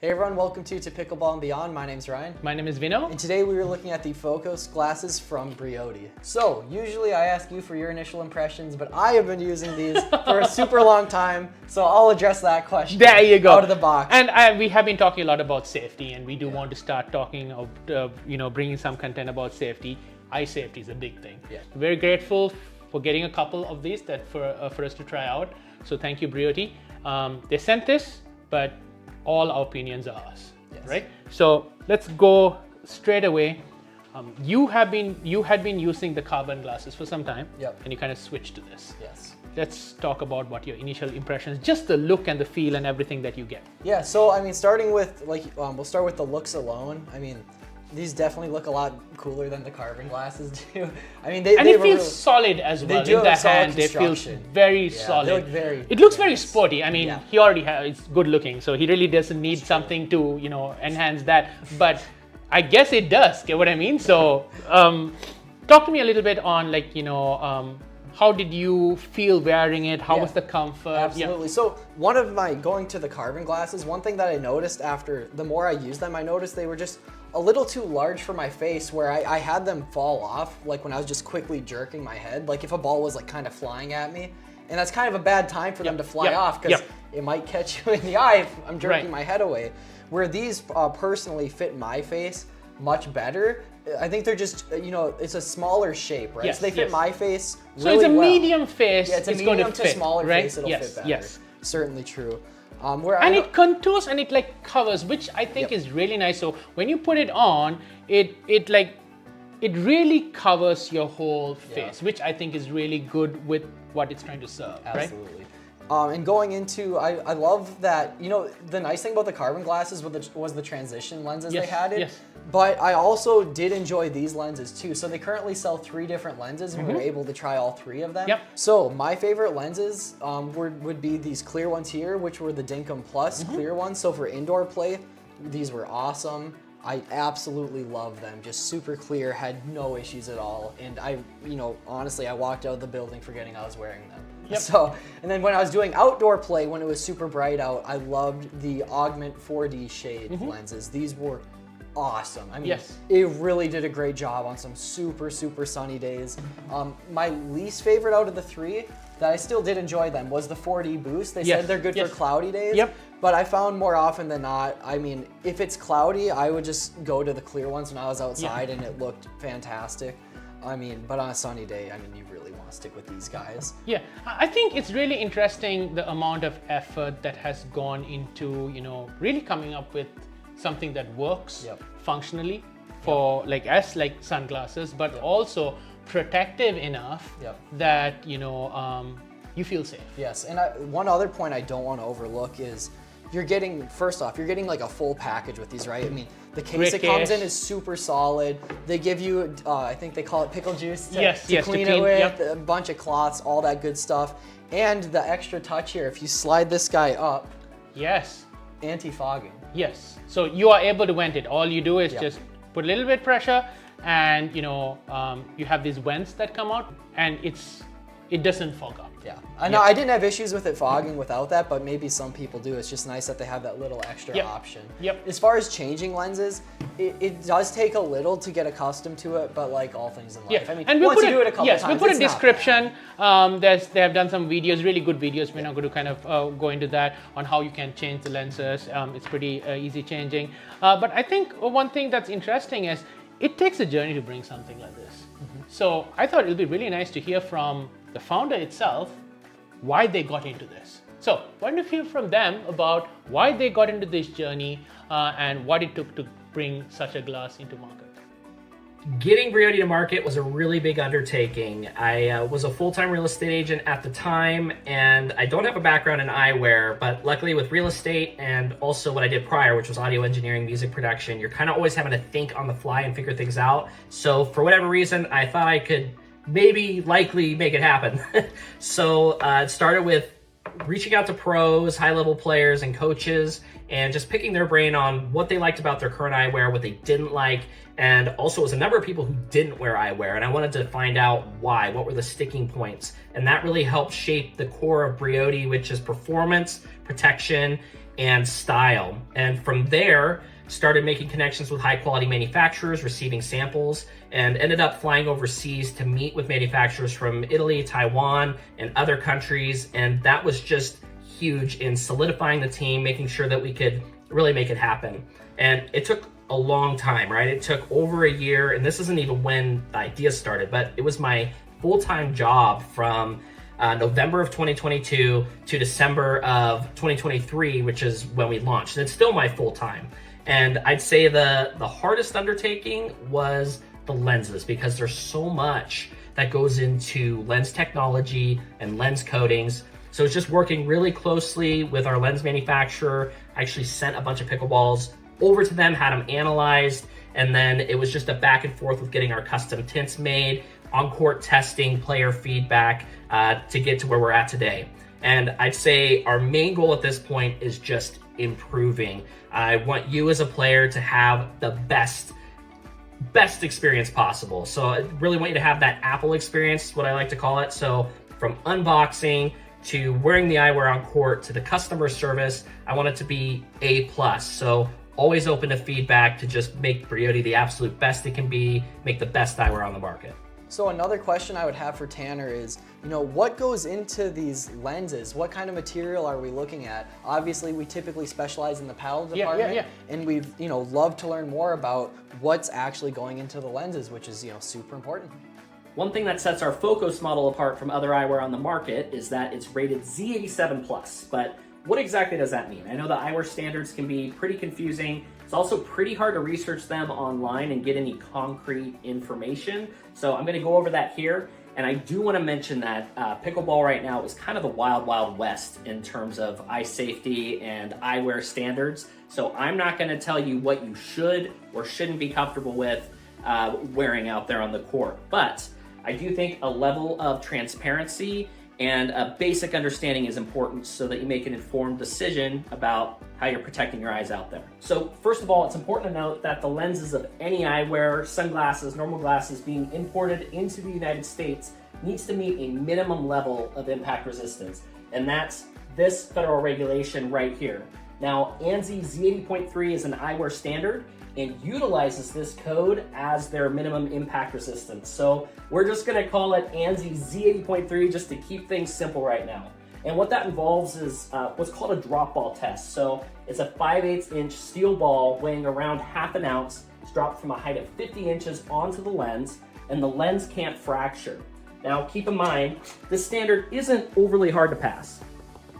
Hey everyone, welcome to Pickleball and Beyond. My name's Ryan. My name is Vino. And today we were looking at the Focus glasses from Brioti. So, usually I ask you for your initial impressions, but I have been using these for a super long time, so I'll address that question. There you go. Out of the box. And we have been talking a lot about safety, and we do want to start talking of, bringing some content about safety. Eye safety is a big thing. Yeah. Very grateful for getting a couple of these that for us to try out. So thank you, Brioti. They sent this, but all our opinions are ours, yes. Right? So let's go straight away. You had been using the carbon glasses for some time, yep. And you kind of switched to this. Yes. Let's talk about what your initial impressions, just the look and the feel and everything that you get. Yeah. So I mean, starting with we'll start with the looks alone. I mean, these definitely look a lot cooler than the carbon glasses do. I mean, it feels solid as well. They do in the have solid hand. They feel very solid. They look very. It looks very sporty. I mean, yeah. He already it's good looking, so he really doesn't need something to enhance that. But I guess it does. Get what I mean? So, talk to me a little bit on how did you feel wearing it? How was the comfort? Absolutely. Yeah. So going to the carbon glasses, one thing that I noticed after, the more I used them, I noticed they were just a little too large for my face, where I had them fall off, like when I was just quickly jerking my head, like if a ball was like kind of flying at me. And that's kind of a bad time for them to fly off, because it might catch you in the eye if I'm jerking my head away. Where these personally fit my face much better. I think they're just, it's a smaller shape, right? Yes, so they fit my face really well. So it's a well. Medium face. Yeah, it's a medium to smaller face, it'll fit better. Yes. Certainly true. It contours and it like covers, which I think is really nice. So when you put it on, it really covers your whole face, which I think is really good with what it's trying to serve. Absolutely. Right? And going into, I love that, the nice thing about the carbon glasses was the transition lenses they had. Yes. But I also did enjoy these lenses too. So they currently sell 3 different lenses, and we were able to try all 3 of them. Yep. So my favorite lenses would be these clear ones here, which were the Dinkum Plus clear ones. So for indoor play, these were awesome. I absolutely love them. Just super clear, had no issues at all. And honestly, I walked out of the building forgetting I was wearing them. Yep. So, and then when I was doing outdoor play, when it was super bright out, I loved the Augment 4D shade lenses. These were awesome. I mean, it really did a great job on some super, super sunny days. My least favorite out of the 3, that I still did enjoy them, was the 4D Boost. They said they're good for cloudy days. Yep. But I found more often than not, I mean, if it's cloudy, I would just go to the clear ones when I was outside, and it looked fantastic. I mean, but on a sunny day, I mean, you really want to stick with these guys. Yeah, I think it's really interesting the amount of effort that has gone into, really coming up with something that works functionally for like sunglasses, but also protective enough that you feel safe. Yes, and one other point I don't want to overlook is you're getting like a full package with these, right? I mean, the case it comes in is super solid. They give you, I think they call it pickle juice to clean it with, a bunch of cloths, all that good stuff. And the extra touch here, if you slide this guy up, anti-fogging. Yes, so you are able to vent it. All you do is just put a little bit pressure, and you have these vents that come out, and it doesn't fog up. Yeah, I know I didn't have issues with it fogging without that, but maybe some people do. It's just nice that they have that little extra option. Yep. As far as changing lenses, it does take a little to get accustomed to it, but like all things in life, I mean, once you do it a couple times, we'll put a description. They have done some videos, really good videos. We're not going to kind of go into that on how you can change the lenses. It's pretty easy changing. But I think one thing that's interesting is it takes a journey to bring something like this. So I thought it would be really nice to hear from the founder itself why they got into this. So why don't you hear from them about why they got into this journey and what it took to bring such a glass into market. Getting Brioti to market was a really big undertaking. I was a full-time real estate agent at the time, and I don't have a background in eyewear, but luckily with real estate and also what I did prior, which was audio engineering, music production, you're kind of always having to think on the fly and figure things out. So for whatever reason, I thought I could likely make it happen. So it started with reaching out to pros, high-level players, and coaches, and just picking their brain on what they liked about their current eyewear, what they didn't like, and also was a number of people who didn't wear eyewear, and I wanted to find out why, what were the sticking points, and that really helped shape the core of Brioti, which is performance, protection, and style. And from there, started making connections with high quality manufacturers, receiving samples, and ended up flying overseas to meet with manufacturers from Italy, Taiwan, and other countries. And that was just huge in solidifying the team, making sure that we could really make it happen. And it took a long time, right? It took over a year, and this isn't even when the idea started, but it was my full-time job from November of 2022 to December of 2023, which is when we launched. And it's still my full-time. And I'd say the hardest undertaking was the lenses, because there's so much that goes into lens technology and lens coatings. So it's just working really closely with our lens manufacturer. I actually sent a bunch of pickleballs over to them, had them analyzed, and then it was just a back and forth with getting our custom tints made, on-court testing, player feedback, to get to where we're at today. And I'd say our main goal at this point is just improving. I want you as a player to have the best experience possible. So I really want you to have that Apple experience, what I like to call it. So from unboxing to wearing the eyewear on court to the customer service, I want it to be A+. So always open to feedback to just make Brioti the absolute best it can be, make the best eyewear on the market. So another question I would have for Tanner is, what goes into these lenses? What kind of material are we looking at? Obviously, we typically specialize in the paddle department, and we've, love to learn more about what's actually going into the lenses, which is, super important. One thing that sets our Focus model apart from other eyewear on the market is that it's rated Z87+, but what exactly does that mean? I know the eyewear standards can be pretty confusing. It's also pretty hard to research them online and get any concrete information. So I'm gonna go over that here. And I do wanna mention that pickleball right now is kind of the wild, wild west in terms of eye safety and eyewear standards. So I'm not gonna tell you what you should or shouldn't be comfortable with wearing out there on the court. But I do think a level of transparency and a basic understanding is important so that you make an informed decision about how you're protecting your eyes out there. So first of all, it's important to note that the lenses of any eyewear, sunglasses, normal glasses being imported into the United States needs to meet a minimum level of impact resistance. And that's this federal regulation right here. Now, ANSI Z80.3 is an eyewear standard and utilizes this code as their minimum impact resistance. So we're just gonna call it ANSI Z80.3 just to keep things simple right now. And what that involves is what's called a drop ball test. So it's a 5/8 inch steel ball weighing around ½ an ounce. It's dropped from a height of 50 inches onto the lens, and the lens can't fracture. Now keep in mind, this standard isn't overly hard to pass.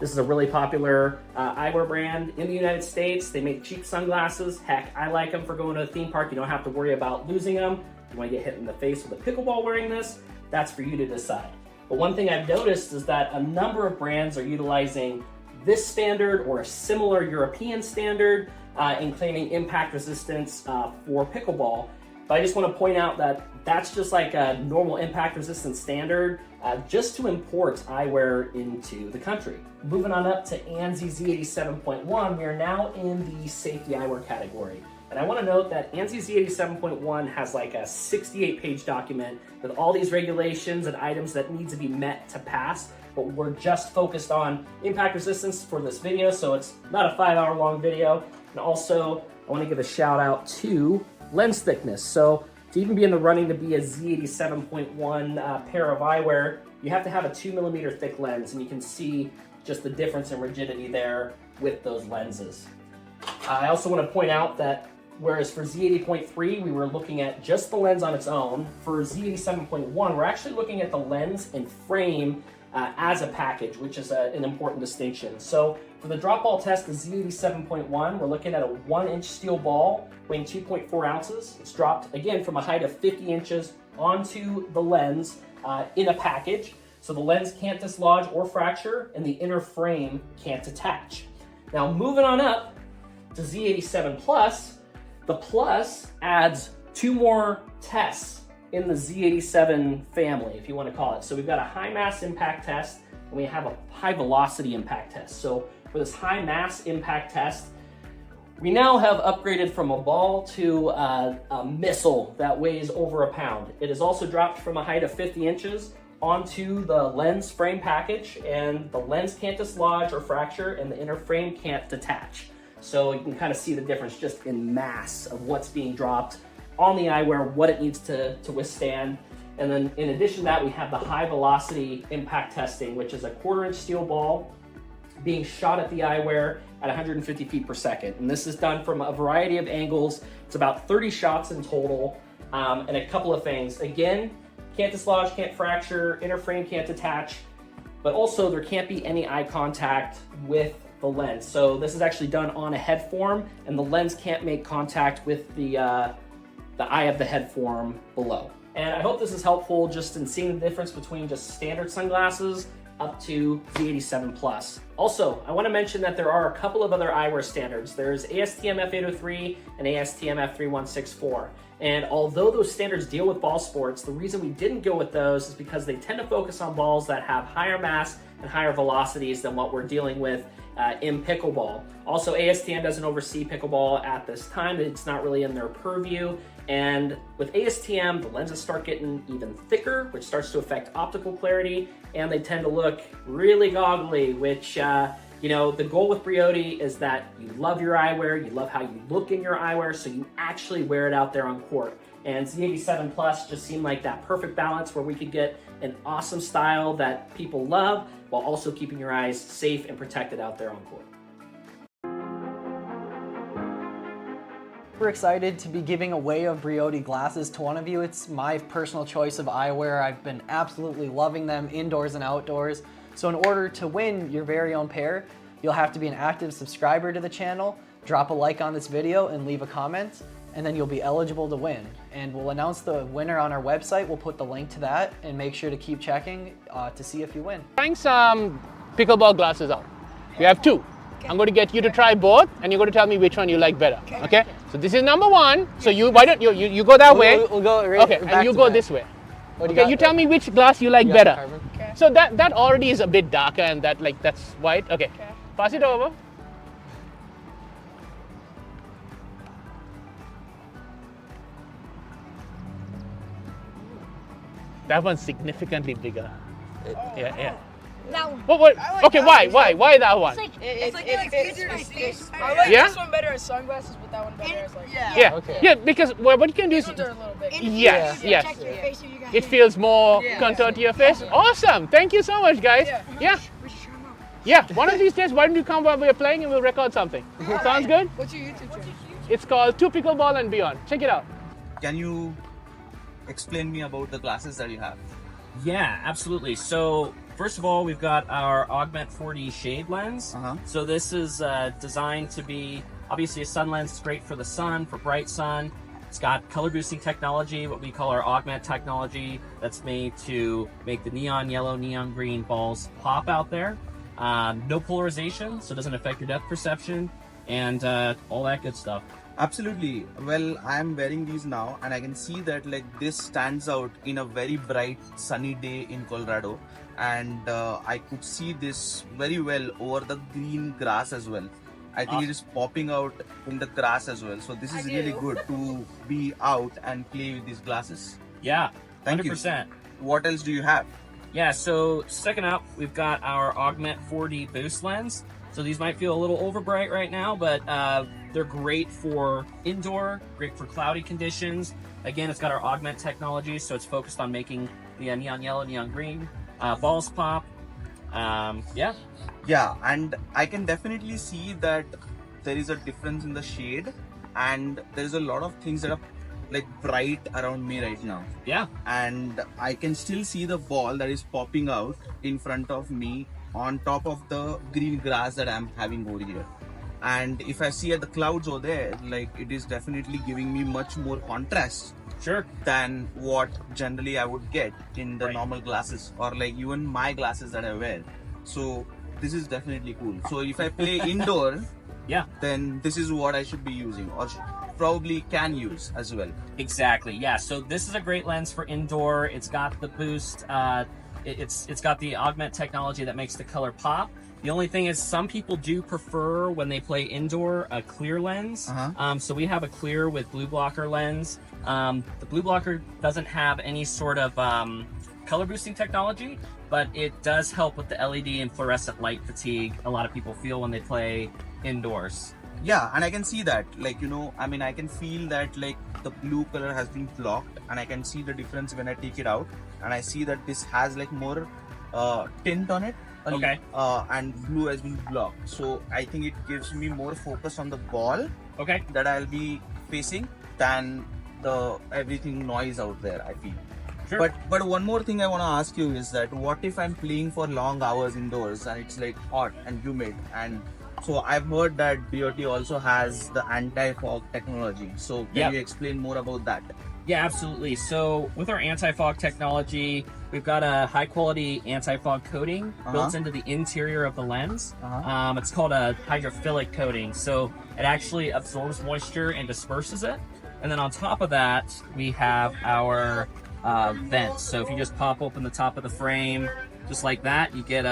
This is a really popular eyewear brand in the United States. They make cheap sunglasses. Heck, I like them for going to a theme park. You don't have to worry about losing them. You want to get hit in the face with a pickleball wearing this? That's for you to decide. But one thing I've noticed is that a number of brands are utilizing this standard or a similar European standard in claiming impact resistance for pickleball. But I just want to point out that that's just like a normal impact resistance standard just to import eyewear into the country. Moving on up to ANSI Z87.1, we are now in the safety eyewear category. And I want to note that ANSI Z87.1 has like a 68-page document with all these regulations and items that need to be met to pass. But we're just focused on impact resistance for this video, so it's not a 5-hour long video. And also, I want to give a shout out to lens thickness. So to even be in the running to be a Z87.1 pair of eyewear, you have to have a 2mm thick lens, and you can see just the difference in rigidity there with those lenses. I also want to point out that whereas for Z80.3 we were looking at just the lens on its own, for Z87.1 we're actually looking at the lens and frame as a package, which is an important distinction. So for the drop ball test, the Z87.1, we're looking at a 1-inch steel ball weighing 2.4 ounces. It's dropped, again, from a height of 50 inches onto the lens in a package. So the lens can't dislodge or fracture, and the inner frame can't attach. Now, moving on up to Z87 Plus, the Plus adds 2 more tests in the Z87 family, if you want to call it. So we've got a high mass impact test, and we have a high velocity impact test. So for this high mass impact test, we now have upgraded from a ball to a missile that weighs over a pound. It is also dropped from a height of 50 inches onto the lens frame package, and the lens can't dislodge or fracture, and the inner frame can't detach. So you can kind of see the difference just in mass of what's being dropped on the eyewear, what it needs to withstand. And then in addition to that, we have the high velocity impact testing, which is a 1/4-inch steel ball being shot at the eyewear at 150 feet per second. And this is done from a variety of angles. It's about 30 shots in total. And a couple of things. Again, can't dislodge, can't fracture, inner frame can't detach, but also there can't be any eye contact with the lens. So this is actually done on a head form, and the lens can't make contact with the eye of the head form below. And I hope this is helpful just in seeing the difference between just standard sunglasses up to Z87 Plus. Also, I want to mention that there are a couple of other eyewear standards. There's ASTM F803 and ASTM F3164. And although those standards deal with ball sports, the reason we didn't go with those is because they tend to focus on balls that have higher mass and higher velocities than what we're dealing with in pickleball. Also, ASTM doesn't oversee pickleball at this time. It's not really in their purview. And with ASTM, the lenses start getting even thicker, which starts to affect optical clarity, and they tend to look really goggly, which, you know, the goal with Brioti is that you love your eyewear, you love how you look in your eyewear, so you actually wear it out there on court. And Z87 Plus just seemed like that perfect balance where we could get an awesome style that people love while also keeping your eyes safe and protected out there on court. We're excited to be giving away a Brioti glasses to one of you. It's my personal choice of eyewear. I've been absolutely loving them indoors and outdoors. So in order to win your very own pair, you'll have to be an active subscriber to the channel, drop a like on this video, and leave a comment, and then you'll be eligible to win. And we'll announce the winner on our website. We'll put the link to that, and make sure to keep checking to see if you win. Trying some pickleball glasses out. We have two. I'm going to get you to try both, and you're going to tell me which one you like better. Okay? So this is number one. So why don't you go that way? We'll go right okay, and you go this way. Okay, you tell me which glass you like better. Okay. So that already is a bit darker, and that's white. Okay. Pass it over. That one's significantly bigger. Yeah. That one. What? Okay, why that one? It's easier to see. I like Yeah? this one better as sunglasses, but that one better as like. Yeah. Okay. Yeah, because what you can do is These ones are a little big. yes. Check your face so you got It feels more Yeah. contoured to your face. Awesome. Thank you so much, guys. Yeah. We should try 'em out. Yeah. One of these days, why don't you come while we're playing and we'll record something? Sounds good? What's your YouTube channel? It's called Two Pickleball and Beyond. Check it out. Can you explain me about the glasses that you have? Yeah, absolutely. So first of all, we've got our Augment 4D shade lens. So this is designed to be obviously a sun lens. It's great for the sun, for bright sun. It's got color boosting technology, what we call our Augment technology, that's made to make the neon yellow, neon green balls pop out there. No polarization, so it doesn't affect your depth perception, and all that good stuff. Absolutely. Well, I'm wearing these now and I can see that like this stands out in a very bright sunny day in Colorado, and I could see this very well over the green grass as well. I think it is popping out in the grass as well. So this is really good to be out and play with these glasses. Yeah, Thank you. 100%. What else do you have? Yeah, so second up, we've got our Augment 4D boost lens. So these might feel a little over bright right now, but they're great for indoor, great for cloudy conditions. Again, it's got our Augment technology, so it's focused on making the neon yellow, neon green balls pop. Yeah, and I can definitely see that there is a difference in the shade, and there is a lot of things that are like bright around me right now. Yeah. And I can still see the ball that is popping out in front of me on top of the green grass that I'm having over here. And if I see at the clouds over there, like it is definitely giving me much more contrast Sure. than what generally I would get in the Right. normal glasses, or like even my glasses that I wear. So this is definitely cool. So if I play indoor, Yeah. then this is what I should be using, or probably can use as well. Exactly. Yeah. So this is a great lens for indoor. It's got the boost. It's got the Augment technology that makes the color pop. The only thing is, some people do prefer when they play indoor a clear lens. So we have a clear with blue blocker lens. The blue blocker doesn't have any sort of color boosting technology, but it does help with the LED and fluorescent light fatigue a lot of people feel when they play indoors. Yeah, and I can see that, like, I mean, I can feel that, like, the blue color has been blocked, and I can see the difference when I take it out, and I see that this has like more tint on it. Okay. And blue has been blocked, so I think it gives me more focus on the ball Okay. that I'll be facing than the everything noise out there, I feel. Sure. But one more thing I want to ask you is that what if I'm playing for long hours indoors and it's like hot and humid, and so I've heard that Brioti also has the anti-fog technology. So can Yep. you explain more about that? Yeah, absolutely. So with our anti-fog technology, we've got a high-quality anti-fog coating built into the interior of the lens. It's called a hydrophilic coating. So it actually absorbs moisture and disperses it. And then on top of that, we have our vents. So if you just pop open the top of the frame, just like that, you get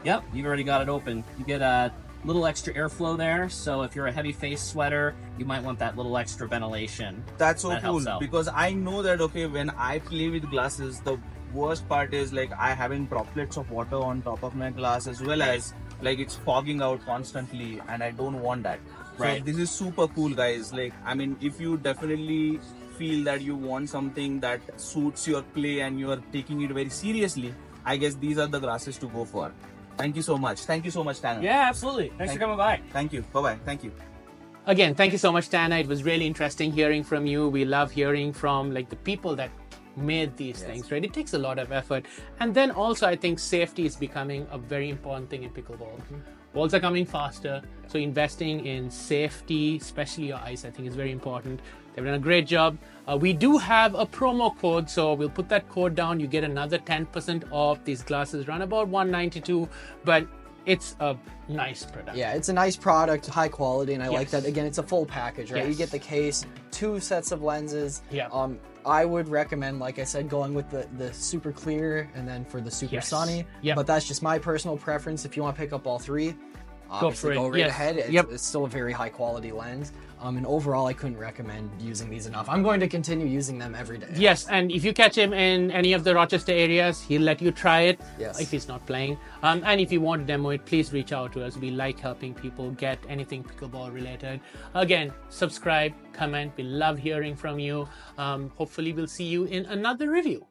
yep, you've already got it open. You get a little extra airflow there. So if you're a heavy face sweater, you might want that little extra ventilation. That's so That cool helps out. because I know that, okay, when I play with glasses, the worst part is like I having droplets of water on top of my glass, as well as like it's fogging out constantly, and I don't want that. Right. So this is super cool, guys. Like, I mean, if you definitely feel that you want something that suits your play and you are taking it very seriously, I guess these are the glasses to go for. Thank you so much. Thank you so much, Tanner. Yeah, absolutely. Thanks for coming by. Thank you. Bye-bye. Thank you. Again, thank you so much, Tana. It was really interesting hearing from you. We love hearing from like the people that made these things, right? It takes a lot of effort. And then also I think safety is becoming a very important thing in pickleball. Balls are coming faster, so investing in safety, especially your eyes, I think is very important. They've done a great job. We do have a promo code, so we'll put that code down. You get another 10% off. These glasses run about $192, but it's a nice product. Yeah, it's a nice product, high quality, and I like Yes. that. Again, it's a full package, right? You Yes. get the case, 2 sets of lenses. Yeah. I would recommend, like I said, going with the super clear and then for the super Yes. sunny. Yep. But that's just my personal preference. If you want to pick up all 3, obviously for it. go right Yes. ahead. Yep. It's still a very high quality lens. And overall, I couldn't recommend using these enough. I'm going to continue using them every day. Yes, and if you catch him in any of the Rochester areas, he'll let you try it Yes. if he's not playing. And if you want to demo it, please reach out to us. We like helping people get anything pickleball related. Again, subscribe, comment. We love hearing from you. Hopefully, we'll see you in another review.